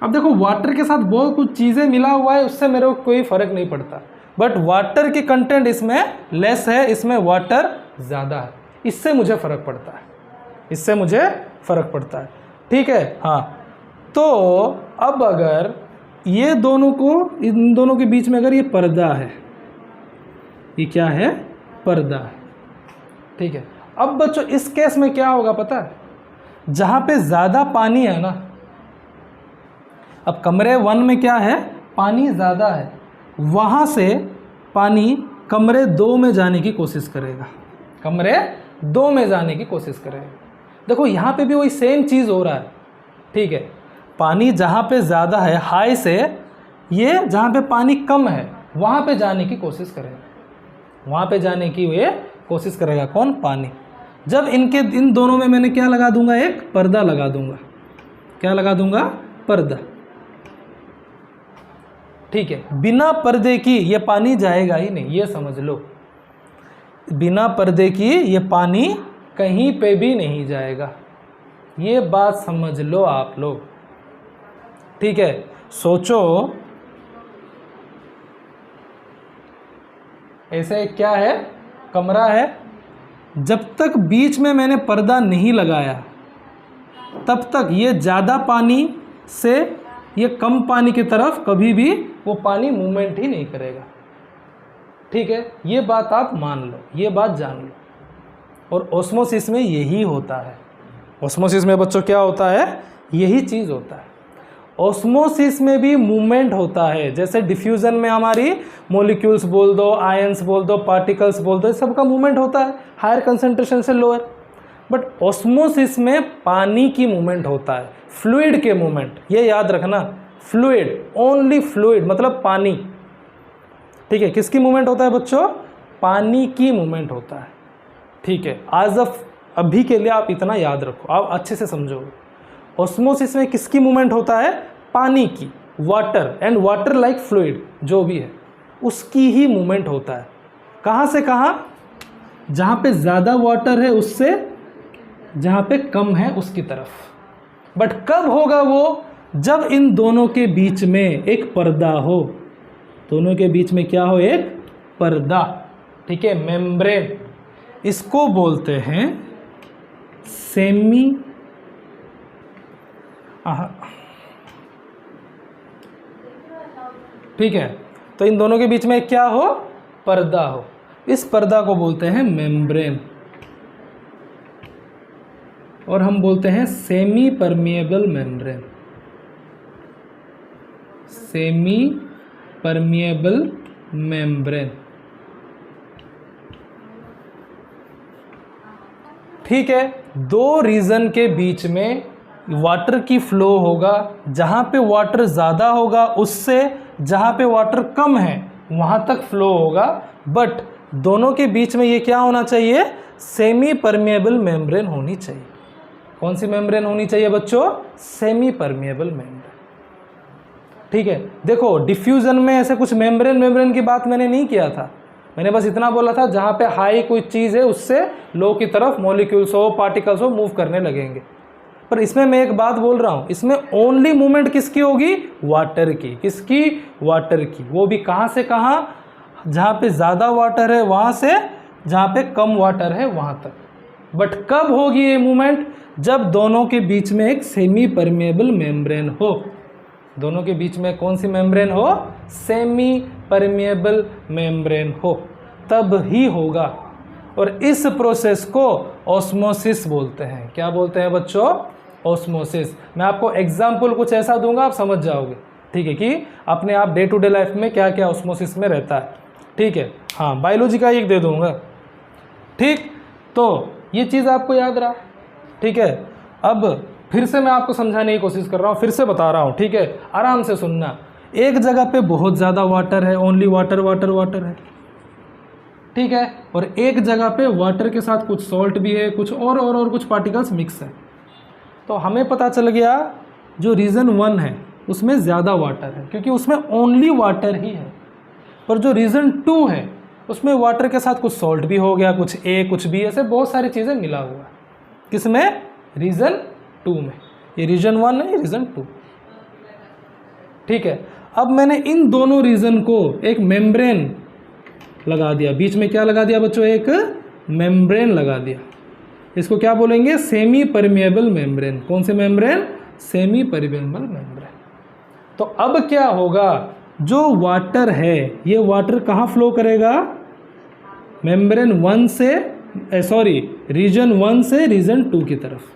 अब देखो, वाटर के साथ बहुत कुछ चीज़ें मिला हुआ है, उससे मेरे को कोई फ़र्क नहीं पड़ता, बट वाटर की कंटेंट इसमें लेस है, इसमें वाटर ज़्यादा है, इससे मुझे फ़र्क पड़ता है, इससे मुझे फ़र्क पड़ता है, ठीक है। हाँ, तो अब अगर ये दोनों को, इन दोनों के बीच में अगर ये पर्दा है, ये क्या है? पर्दा है, ठीक है। अब बच्चों इस केस में क्या होगा पता है? जहाँ पे ज़्यादा पानी है ना, अब कमरे 1 में क्या है? पानी ज़्यादा है, वहाँ से पानी कमरे 2 में जाने की कोशिश करेगा, कमरे 2 में जाने की कोशिश करेगा। देखो यहाँ पे भी वही सेम चीज़ हो रहा है, ठीक है। पानी जहाँ पे ज़्यादा है, हाई से, ये जहाँ पे पानी कम है वहाँ पे जाने की कोशिश करेगा, वहाँ पे जाने की ये कोशिश करेगा। कौन? पानी। जब इन दोनों में मैंने क्या लगा दूंगा? एक पर्दा लगा दूंगा। क्या लगा दूंगा? पर्दा, ठीक है। बिना पर्दे की ये पानी जाएगा ही नहीं, ये समझ लो। बिना पर्दे की ये पानी कहीं पे भी नहीं जाएगा, ये बात समझ लो आप लोग, ठीक है। सोचो, ऐसा एक क्या है, कमरा है। जब तक बीच में मैंने पर्दा नहीं लगाया तब तक ये ज़्यादा पानी से ये कम पानी की तरफ कभी भी वो पानी मूवमेंट ही नहीं करेगा। ठीक है, ये बात आप मान लो, ये बात जान लो। और ऑस्मोसिस में यही होता है। ऑस्मोसिस में बच्चों क्या होता है, यही चीज़ होता है। ऑस्मोसिस में भी मूवमेंट होता है। जैसे डिफ्यूज़न में हमारी मॉलिक्यूल्स बोल दो, आयंस बोल दो, पार्टिकल्स बोल दो, सबका मूवमेंट होता है, हायर कंसंट्रेशन से लोअर। बट ऑस्मोसिस में पानी की मूवमेंट होता है, फ्लूइड के मूवमेंट। ये याद रखना, फ्लूइड, ओनली फ्लूइड मतलब पानी। ठीक है, किसकी मूवमेंट होता है बच्चों, पानी की मूवमेंट होता है। ठीक है, आज अभी के लिए आप इतना याद रखो, आप अच्छे से समझो। ऑस्मोसिस में किसकी मूवमेंट होता है, पानी की, water and water like fluid जो भी है उसकी ही मूवमेंट होता है। कहाँ से कहाँ, जहाँ पे ज़्यादा वाटर है उससे जहाँ पे कम है उसकी तरफ। बट कब होगा वो, जब इन दोनों के बीच में एक पर्दा हो। दोनों के बीच में क्या हो, एक पर्दा। ठीक है, मेम्ब्रेन। इसको बोलते हैं सेमी, ठीक है, तो इन दोनों के बीच में क्या हो, पर्दा हो। इस पर्दा को बोलते हैं मेम्ब्रेन, और हम बोलते हैं semi permeable membrane. Semi permeable membrane. ठीक है, दो रीजन के बीच में वाटर की फ्लो होगा। जहाँ पे वाटर ज़्यादा होगा उससे जहाँ पे वाटर कम है वहाँ तक फ्लो होगा। बट दोनों के बीच में ये क्या होना चाहिए, सेमी परमिएबल मेम्ब्रेन होनी चाहिए। कौन सी मेम्ब्रेन होनी चाहिए बच्चों, सेमी परमिएबल मेम्ब्रेन। ठीक है, देखो डिफ्यूजन में ऐसे कुछ मेम्ब्रेन की बात मैंने नहीं किया था। मैंने बस इतना बोला था जहाँ पे हाई कोई चीज़ है उससे लो की तरफ मॉलिक्यूल्स हो, पार्टिकल्स हो, मूव करने लगेंगे। पर इसमें मैं एक बात बोल रहा हूँ, इसमें ओनली मूवमेंट किसकी होगी, वाटर की। किसकी, वाटर की। वो भी कहाँ से कहाँ, जहाँ पे ज़्यादा वाटर है वहाँ से जहाँ पे कम वाटर है वहाँ तक। बट कब होगी ये मूवमेंट, जब दोनों के बीच में एक सेमी परमिएबल मेम्ब्रेन हो। दोनों के बीच में कौन सी मेम्ब्रेन हो, सेमी परमिएबल मेम्ब्रेन हो, तब ही होगा। और इस प्रोसेस को ऑस्मोसिस बोलते हैं। क्या बोलते हैं बच्चों, ऑस्मोसिस। मैं आपको एग्जाम्पल कुछ ऐसा दूंगा आप समझ जाओगे। ठीक है, कि अपने आप डे टू डे लाइफ में क्या क्या ऑस्मोसिस में रहता है। ठीक है, हाँ, बायोलॉजी का एक दे दूंगा। ठीक, तो ये चीज़ आपको याद रहा। ठीक है, अब फिर से मैं आपको समझाने की कोशिश कर रहा हूँ, फिर से बता रहा हूँ। ठीक है, आराम से सुनना। एक जगह पे बहुत ज़्यादा वाटर है, ओनली वाटर वाटर वाटर है। ठीक है, और एक जगह पे वाटर के साथ कुछ सॉल्ट भी है, कुछ और कुछ पार्टिकल्स मिक्स है। तो हमें पता चल गया जो रीजन 1 है उसमें ज़्यादा वाटर है क्योंकि उसमें ओनली वाटर ही है। पर जो रीजन 2 है उसमें वाटर के साथ कुछ सॉल्ट भी हो गया, कुछ ए कुछ बी, ऐसे बहुत सारी चीज़ें मिला हुआ है। किसमें, रीजन 2 में। ये रीजन 1 है, ये रीजन 2। ठीक है, अब मैंने इन दोनों रीजन को एक मेम्ब्रेन लगा दिया। बीच में क्या लगा दिया बच्चों, एक मेम्ब्रेन लगा दिया। इसको क्या बोलेंगे, सेमी परमिएबल मेम्ब्रेन। कौन से मेम्ब्रेन, सेमी परमिएबल मेम्ब्रेन। तो अब क्या होगा, जो वाटर है ये वाटर कहाँ फ्लो करेगा, मेम्ब्रेन 1 से रीजन 1 से रीजन 2 की तरफ।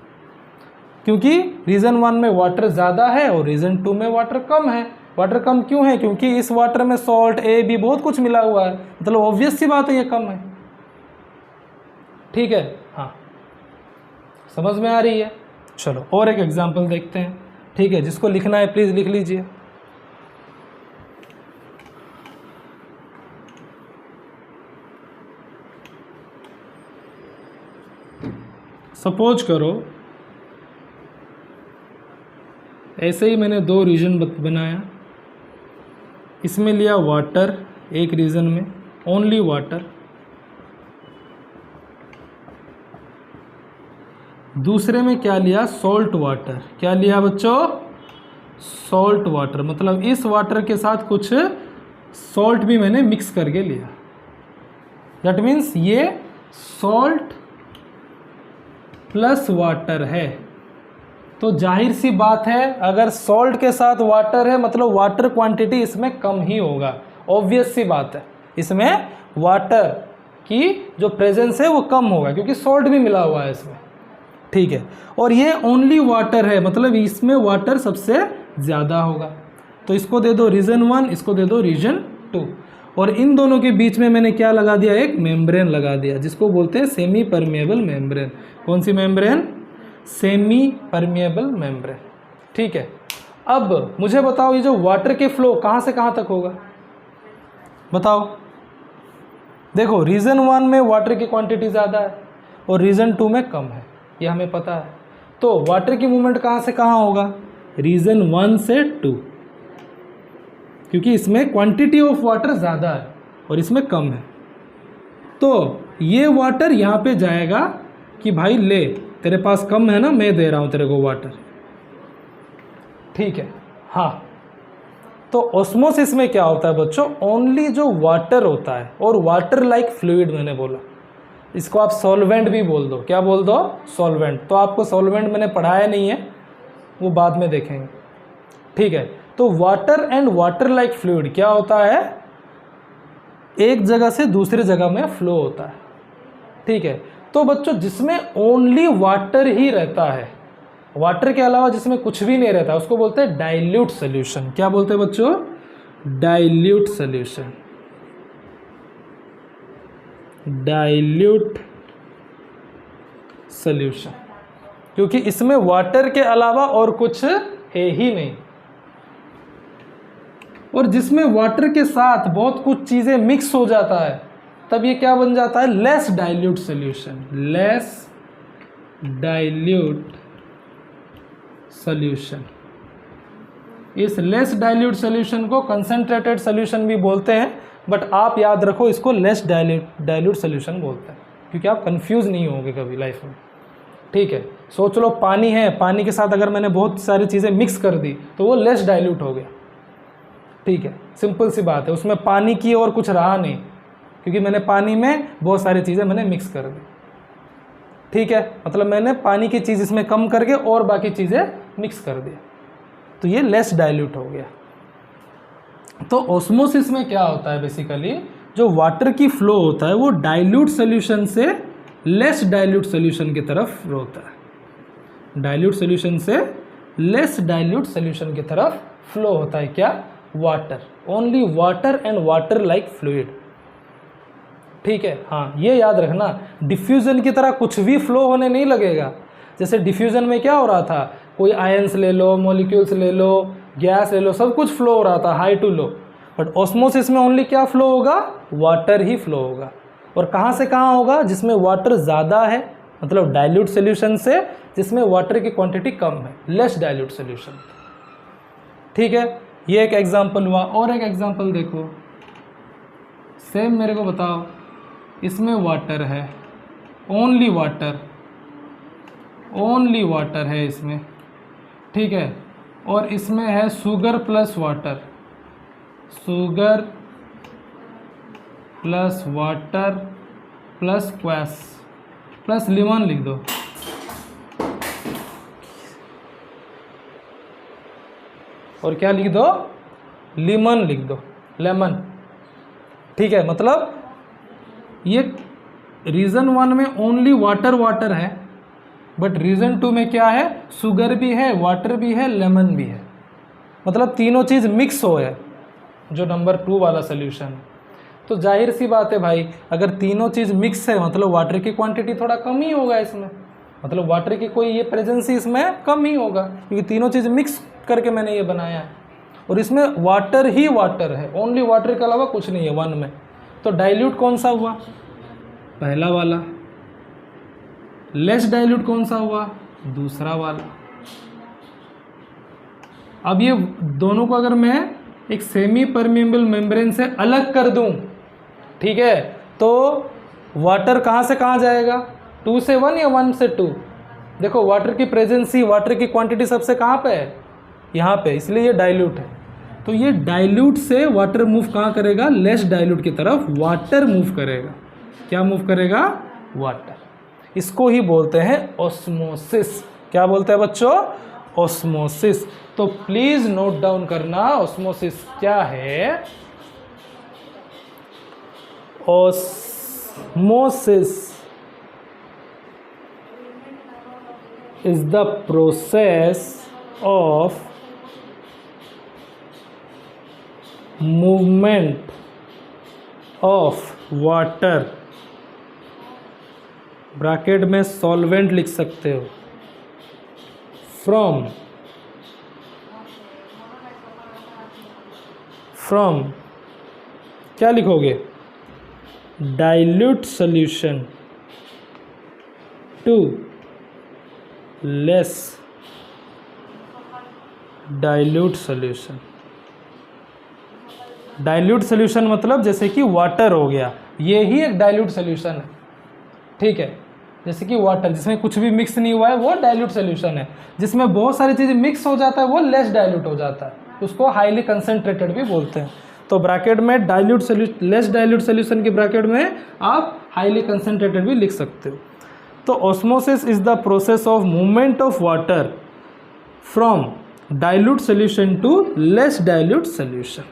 क्योंकि रीजन 1 में वाटर ज़्यादा है और रीजन 2 में वाटर कम है। वाटर कम क्यों है, क्योंकि इस वाटर में सॉल्ट ए बी बहुत कुछ मिला हुआ है, मतलब ऑब्वियस सी बात है ये कम है। ठीक है, हाँ, समझ में आ रही है। चलो और एक एग्जांपल देखते हैं। ठीक है, जिसको लिखना है प्लीज़ लिख लीजिए। सपोज करो ऐसे ही मैंने 2 रीजन बनाया। इसमें लिया वाटर एक रीजन में, ओनली वाटर। दूसरे में क्या लिया, सॉल्ट वाटर। क्या लिया बच्चों, सॉल्ट वाटर, मतलब इस वाटर के साथ कुछ सॉल्ट भी मैंने मिक्स करके लिया। दैट मीन्स ये सॉल्ट प्लस वाटर है। तो जाहिर सी बात है अगर सॉल्ट के साथ वाटर है मतलब वाटर क्वांटिटी इसमें कम ही होगा, ऑब्वियस सी बात है, इसमें वाटर की जो प्रेजेंस है वो कम होगा क्योंकि सॉल्ट भी मिला हुआ है इसमें, ठीक है। और ये ओनली वाटर है मतलब इसमें वाटर सबसे ज़्यादा होगा। तो इसको दे दो रीजन 1, इसको दे दो रीजन 2, और इन दोनों के बीच में मैंने क्या लगा दिया, एक मेम्ब्रेन लगा दिया जिसको बोलते हैं सेमी परमेएबल मेम्ब्रेन। कौन सी मेम्ब्रेन? सेमी परमेएबल मेम्ब्रेन, ठीक है। अब मुझे बताओ ये जो वाटर के फ्लो कहाँ से कहाँ तक होगा, बताओ। देखो रीजन 1 में वाटर की क्वांटिटी ज़्यादा है और रीजन 2 में कम है, ये हमें पता है। तो वाटर की मूवमेंट कहाँ से कहाँ होगा, रीजन 1 से 2, क्योंकि इसमें क्वांटिटी ऑफ वाटर ज़्यादा है और इसमें कम है। तो ये वाटर यहाँ पे जाएगा कि भाई ले, तेरे पास कम है ना, मैं दे रहा हूँ तेरे को वाटर, ठीक है। हाँ, तो ऑस्मोसिस में क्या होता है बच्चों, ओनली जो वाटर होता है, और वाटर लाइक फ्लूइड मैंने बोला, इसको आप सॉल्वेंट भी बोल दो। क्या बोल दो? सॉल्वेंट। तो आपको सॉल्वेंट मैंने पढ़ाया नहीं है, वो बाद में देखेंगे, ठीक है। तो water and water like fluid क्या होता है, एक जगह से दूसरी जगह में फ्लो होता है, ठीक है। तो बच्चों जिसमें ओनली वाटर ही रहता है, वाटर के अलावा जिसमें कुछ भी नहीं रहता, उसको बोलते हैं डाइल्यूट सोल्यूशन। क्या बोलते हैं बच्चों? Dilute solution. डाइल्यूट सोल्यूशन, क्योंकि इसमें वाटर के अलावा और कुछ है ही नहीं। और जिसमें वाटर के साथ बहुत कुछ चीजें मिक्स हो जाता है, तब ये क्या बन जाता है, less dilute solution. Less dilute solution. इस लेस डाइल्यूट सोल्यूशन को कंसंट्रेटेड सोल्यूशन भी बोलते हैं, बट आप याद रखो इसको लेस डाइल्यूट सोल्यूशन बोलते हैं, क्योंकि आप कंफ्यूज नहीं होंगे कभी लाइफ में, ठीक है। सोच लो पानी है, पानी के साथ अगर मैंने बहुत सारी चीज़ें मिक्स कर दी तो वो लेस डाइल्यूट हो गया, ठीक है। सिंपल सी बात है, उसमें पानी की और कुछ रहा नहीं, क्योंकि मैंने पानी में बहुत सारी चीज़ें मैंने मिक्स कर दी, ठीक है। मतलब मैंने पानी की चीज़ इसमें कम करके और बाकी चीज़ें मिक्स कर दी, तो ये लेस डाइल्यूट हो गया। तो ऑस्मोसिस में क्या होता है, बेसिकली जो वाटर की फ्लो होता है वो डाइल्यूट सोल्यूशन से लेस डाइल्यूट सोल्यूशन की तरफ होता है। डाइल्यूट सोल्यूशन से लेस डाइल्यूट सोल्यूशन की तरफ फ्लो होता है क्या, water. Only water and water like fluid, ठीक है। हाँ, ये याद रखना, डिफ्यूजन की तरह कुछ भी फ्लो होने नहीं लगेगा। जैसे डिफ्यूजन में क्या हो रहा था, कोई आयंस ले लो, मॉलिक्यूल्स ले लो, गैस ले लो, सब कुछ फ्लो हो रहा था high to low. But osmosis में ओनली क्या फ्लो होगा, वाटर ही फ्लो होगा। और कहाँ से कहाँ होगा, जिसमें वाटर ज़्यादा है, मतलब डाइल्यूट सोल्यूशन से जिसमें वाटर की क्वांटिटी कम है, लेस डाइल्यूट सोल्यूशन, ठीक है। ये एक एग्जांपल हुआ। और एक एग्जांपल देखो, सेम मेरे को बताओ, इसमें वाटर है, ओनली वाटर है इसमें, ठीक है। और इसमें है sugar plus water, sugar plus water plus क्वैस प्लस लेमन लिख दो, और क्या लिख दो, लेमन लिख दो, लेमन, ठीक है। मतलब ये रीजन 1 में ओनली वाटर है, बट रीजन 2 में क्या है, शुगर भी है, वाटर भी है, लेमन भी है, मतलब तीनों चीज़ मिक्स हो है, जो नंबर 2 वाला सोल्यूशन। तो जाहिर सी बात है भाई, अगर तीनों चीज़ मिक्स है मतलब वाटर की क्वांटिटी थोड़ा कम ही होगा इसमें, मतलब वाटर की कोई ये प्रेजेंस इसमें कम ही होगा, क्योंकि तीनों चीज़ मिक्स करके मैंने ये बनाया है। और इसमें वाटर ही वाटर है, ओनली वाटर के अलावा कुछ नहीं है 1 में। तो डाइल्यूट कौन सा हुआ, पहला वाला। लेस डाइल्यूट कौन सा हुआ, दूसरा वाला। अब ये दोनों को अगर मैं एक सेमी परमेएबल मेम्ब्रेन से अलग कर दूं, ठीक है, तो वाटर कहाँ से कहाँ जाएगा, 2 से 1 या 1 से 2। देखो वाटर की प्रेजेंसी, वाटर की क्वांटिटी सबसे कहाँ पे है, यहाँ पे, इसलिए ये डाइल्यूट है। तो ये डाइल्यूट से वाटर मूव कहाँ करेगा, लेस डाइल्यूट की तरफ वाटर मूव करेगा। क्या मूव करेगा? वाटर। इसको ही बोलते हैं ऑस्मोसिस। क्या बोलते हैं बच्चों? ऑस्मोसिस। तो प्लीज नोट डाउन करना ऑस्मोसिस क्या है। Osmosis is the process of movement of water, bracket में सॉल्वेंट लिख सकते हो, फ्रॉम क्या लिखोगे? Dilute solution to less dilute solution. Dilute solution मतलब जैसे कि वाटर हो गया, ये ही एक डाइल्यूट सॉल्यूशन है। ठीक है, जैसे कि वाटर जिसमें कुछ भी मिक्स नहीं हुआ है वो डाइल्यूट सॉल्यूशन है। जिसमें बहुत सारी चीज़ें मिक्स हो जाता है वो लेस डाइल्यूट हो जाता है, उसको हाईली कंसनट्रेटेड भी बोलते हैं। तो ब्रैकेट में dilute solution, less dilute solution के ब्रैकेट में आप हाईली कंसनट्रेटेड भी लिख सकते हो। तो osmosis is the process of movement of water from dilute solution to less dilute solution.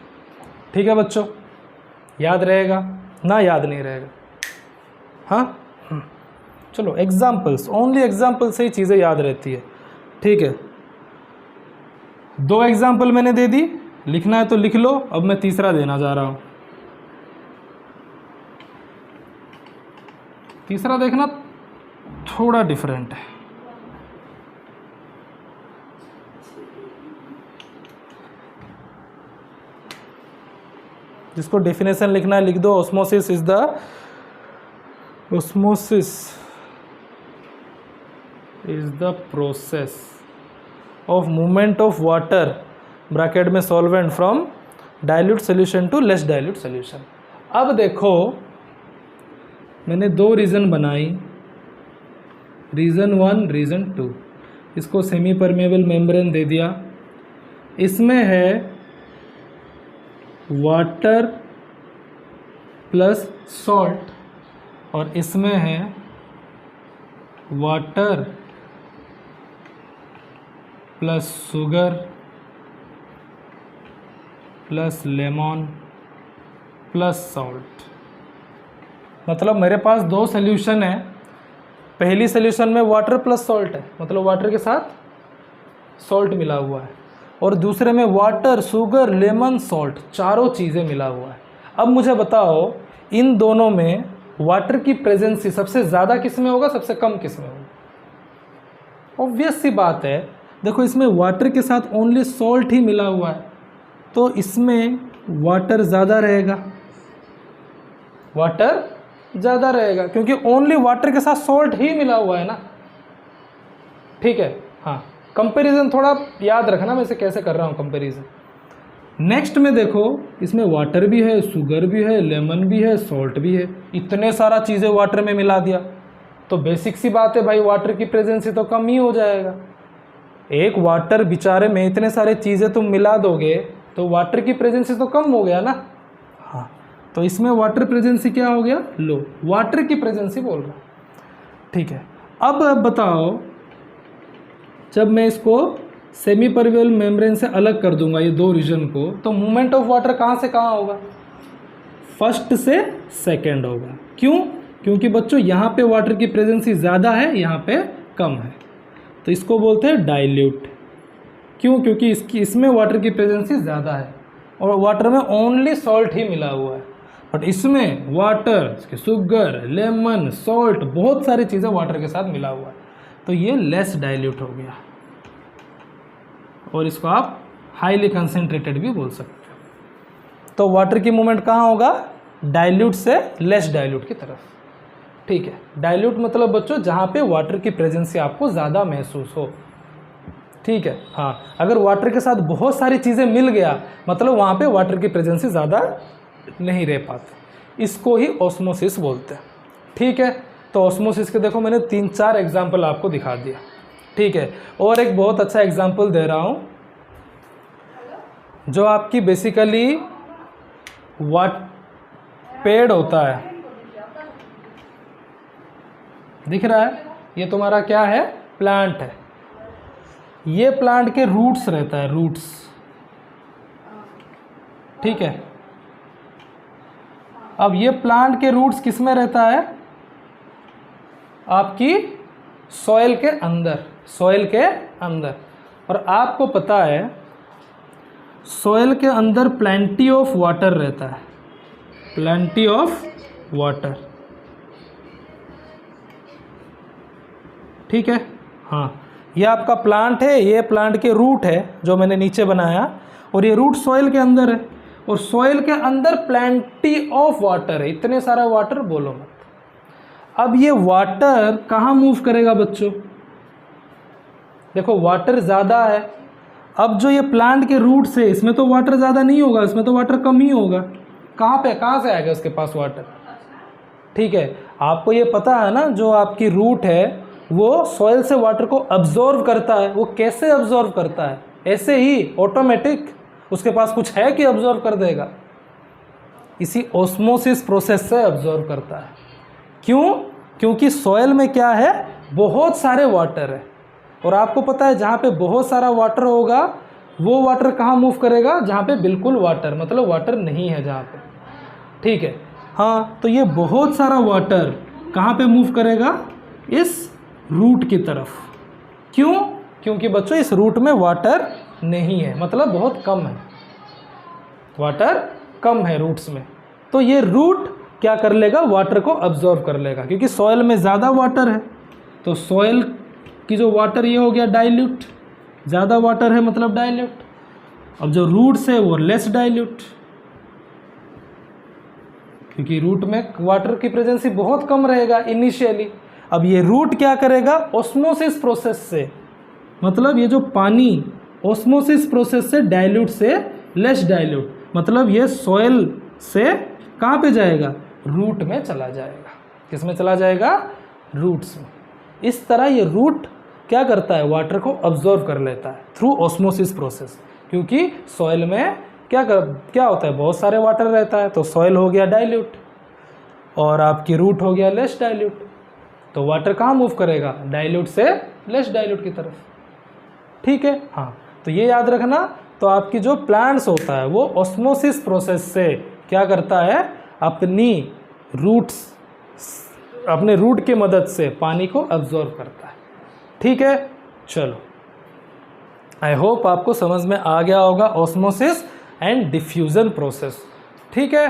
ठीक है बच्चों, याद रहेगा ना? याद नहीं रहेगा? हाँ, चलो एग्जाम्पल्स, ओनली एग्जाम्पल से ही चीज़ें याद रहती है। ठीक है, 2 एग्जाम्पल मैंने दे दी, लिखना है तो लिख लो। अब मैं तीसरा देना जा रहा हूँ। तीसरा देखना थोड़ा डिफरेंट है। जिसको डेफिनेशन लिखना है लिख दो। Osmosis is the process of movement of water bracket में solvent from dilute solution to less dilute solution. अब देखो, मैंने 2 रीज़न बनाई, रीज़न 1, रीज़न 2। इसको सेमी परमेबल मेम्ब्रेन दे दिया। इसमें है वाटर प्लस सॉल्ट और इसमें है water plus sugar plus lemon plus salt. मतलब मेरे पास 2 सोल्यूशन है। पहली सोल्यूशन में वाटर प्लस सॉल्ट है, मतलब वाटर के साथ सॉल्ट मिला हुआ है, और दूसरे में वाटर, शुगर, लेमन, सॉल्ट, चारों चीज़ें मिला हुआ है। अब मुझे बताओ इन दोनों में वाटर की प्रेजेंसी सबसे ज़्यादा किस में होगा, सबसे कम किस में होगा? ऑब्वियस सी बात है। देखो इसमें वाटर के साथ ओनली सॉल्ट ही मिला हुआ है, तो इसमें वाटर ज़्यादा रहेगा, वाटर ज़्यादा रहेगा क्योंकि ओनली वाटर के साथ सॉल्ट ही मिला हुआ है ना। ठीक है, हाँ, कंपैरिजन थोड़ा याद रखना मैं इसे कैसे कर रहा हूँ कंपैरिजन। नेक्स्ट में देखो, इसमें वाटर भी है, शुगर भी है, लेमन भी है, सॉल्ट भी है, इतने सारा चीज़ें वाटर में मिला दिया, तो बेसिक सी बात है भाई, वाटर की प्रेजेंसी तो कम ही हो जाएगा। एक वाटर बेचारे में इतने सारे चीज़ें तुम मिला दोगे तो वाटर की प्रेजेंसी तो कम हो गया ना। हाँ, तो इसमें वाटर प्रेजेंसी क्या हो गया? लो, वाटर की प्रेजेंसी बोल रहा। ठीक है, अब बताओ जब मैं इसको सेमी परमेबल मेम्ब्रेन से अलग कर दूंगा ये 2 रीजन को, तो मूवमेंट ऑफ वाटर कहाँ से कहाँ होगा? फर्स्ट से सेकंड होगा। क्यों? क्योंकि बच्चों यहाँ पे वाटर की प्रेजेंसी ज़्यादा है, यहाँ पे कम है, तो इसको बोलते हैं डाइल्यूट। क्यों? क्योंकि इसमें वाटर की प्रेजेंसी ज़्यादा है और वाटर में ओनली सॉल्ट ही मिला हुआ है, बट इसमें वाटर, शुगर, लेमन, सॉल्ट, बहुत सारी चीज़ें वाटर के साथ मिला हुआ है, तो ये लेस डाइल्यूट हो गया, और इसको आप हाईली कंसेंट्रेटेड भी बोल सकते हो। तो वाटर की मूवमेंट कहाँ होगा? डाइल्यूट से लेस डाइल्यूट की तरफ। ठीक है, डाइल्यूट मतलब बच्चों जहाँ पे वाटर की प्रेजेंसी आपको ज़्यादा महसूस हो। ठीक है, हाँ, अगर वाटर के साथ बहुत सारी चीज़ें मिल गया मतलब वहाँ पे वाटर की प्रेजेंसी ज़्यादा नहीं रह पाती, इसको ही ऑस्मोसिस बोलते हैं। ठीक है, तो ऑस्मोसिस के देखो मैंने 3-4 एग्जाम्पल आपको दिखा दिया। ठीक है, और एक बहुत अच्छा एग्जाम्पल दे रहा हूँ जो आपकी बेसिकली पेड़ होता है, दिख रहा है, ये तुम्हारा क्या है, प्लांट है। ये प्लांट के रूट्स रहता है, रूट्स, ठीक है। अब ये प्लांट के रूट्स किस में रहता है, आपकी सॉइल के अंदर, सॉइल के अंदर। और आपको पता है सॉइल के अंदर प्लेंटी ऑफ वाटर रहता है, प्लेंटी ऑफ वाटर, ठीक है। हाँ, ये आपका प्लांट है, ये प्लांट के रूट है जो मैंने नीचे बनाया, और ये रूट सॉइल के अंदर है, और सॉइल के अंदर प्लेंटी ऑफ वाटर है, इतने सारा वाटर बोलो मत। अब ये वाटर कहाँ मूव करेगा बच्चों, देखो वाटर ज़्यादा है। अब जो ये प्लांट के रूट से, इसमें तो वाटर ज़्यादा नहीं होगा, इसमें तो वाटर कम ही होगा। कहाँ से आएगा उसके पास वाटर, ठीक है। आपको ये पता है ना, जो आपकी रूट है वो सॉइल से वाटर को अब्जॉर्व करता है। वो कैसे अब्जॉर्व करता है, ऐसे ही ऑटोमेटिक, उसके पास कुछ है कि अब्जॉर्व कर देगा, इसी ऑस्मोसिस प्रोसेस से अब्जॉर्व करता है। क्यों, क्योंकि सॉइल में क्या है, बहुत सारे वाटर है, और आपको पता है जहाँ पे बहुत सारा वाटर होगा वो वाटर कहाँ मूव करेगा, जहाँ पे बिल्कुल वाटर, मतलब वाटर नहीं है जहाँ पे, ठीक है। हाँ, तो ये बहुत सारा वाटर कहाँ पे मूव करेगा, इस रूट की तरफ। क्यों, क्योंकि बच्चों इस रूट में वाटर नहीं है, मतलब बहुत कम है, वाटर कम है रूट्स में। तो ये रूट क्या कर लेगा, वाटर को अब्जॉर्व कर लेगा, क्योंकि सॉइल में ज़्यादा वाटर है। तो सॉइल की जो वाटर, ये हो गया डाइल्यूट, ज़्यादा वाटर है मतलब डाइल्यूट। अब जो रूट्स है वो लेस डाइल्यूट, क्योंकि रूट में वाटर की प्रेजेंसी बहुत कम रहेगा इनिशियली। अब ये रूट क्या करेगा, ऑस्मोसिस प्रोसेस से, मतलब ये जो पानी ऑस्मोसिस प्रोसेस से डाइल्यूट से लेस डाइल्यूट, मतलब ये सॉइल से कहाँ पे जाएगा, रूट में चला जाएगा। किस में चला जाएगा, रूट्स में। इस तरह ये रूट क्या करता है, वाटर को अब्जॉर्व कर लेता है थ्रू ऑस्मोसिस प्रोसेस। क्योंकि सॉइल में क्या होता है, बहुत सारे वाटर रहता है, तो सॉइल हो गया डाइल्यूट और आपकी रूट हो गया लेस डाइल्यूट। तो वाटर कहाँ मूव करेगा, डाइल्यूट से लेस डाइल्यूट की तरफ, ठीक है। हाँ, तो ये याद रखना। तो आपकी जो प्लांट्स होता है वो ऑस्मोसिस प्रोसेस से क्या करता है, अपने रूट की मदद से पानी को अब्जॉर्व करता है, ठीक है। चलो, आई होप आपको समझ में आ गया होगा ऑस्मोसिस एंड डिफ्यूजन प्रोसेस, ठीक है।